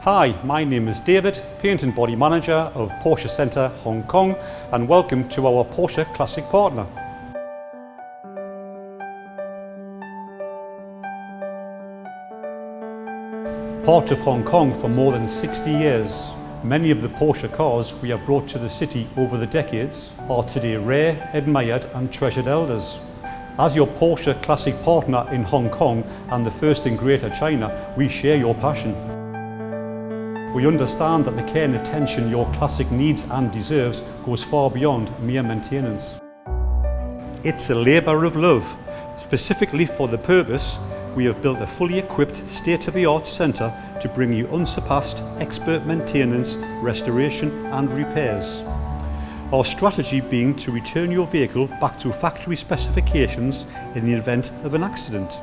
Hi, my name is David, Paint and Body Manager of Porsche Centre, Hong Kong, and welcome to our Porsche Classic Partner. Part of Hong Kong for more than 60 years, many of the Porsche cars we have brought to the city over the decades are today rare, admired and treasured elders. As your Porsche Classic Partner in Hong Kong and the first in Greater China, we share your passion. We understand that the care and attention your Classic needs and deserves goes far beyond mere maintenance. It's a labour of love. Specifically for the purpose, we have built a fully equipped state-of-the-art centre to bring you unsurpassed expert maintenance, restoration and repairs. Our strategy being to return your vehicle back to factory specifications in the event of an accident.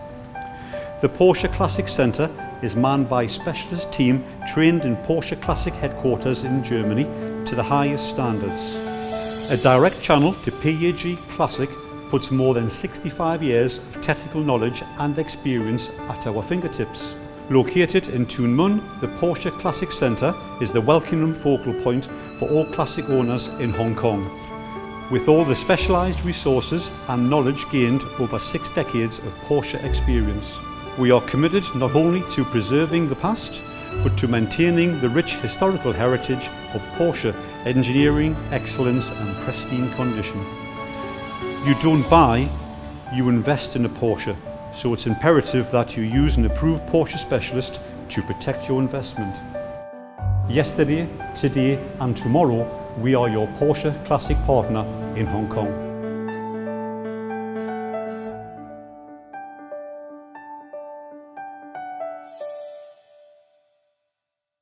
The Porsche Classic Centre is manned by a specialist team trained in Porsche Classic headquarters in Germany to the highest standards. A direct channel to PAG Classic puts more than 65 years of technical knowledge and experience at our fingertips. Located in Tuen, the Porsche Classic Centre is the welcoming focal point for all classic owners in Hong Kong. With all the specialised resources and knowledge gained over 6 decades of Porsche experience, we are committed not only to preserving the past, but to maintaining the rich historical heritage of Porsche engineering, excellence and pristine condition. You don't buy, you invest in a Porsche, so it's imperative that you use an approved Porsche specialist to protect your investment. Yesterday, today and tomorrow, we are your Porsche Classic Partner in Hong Kong.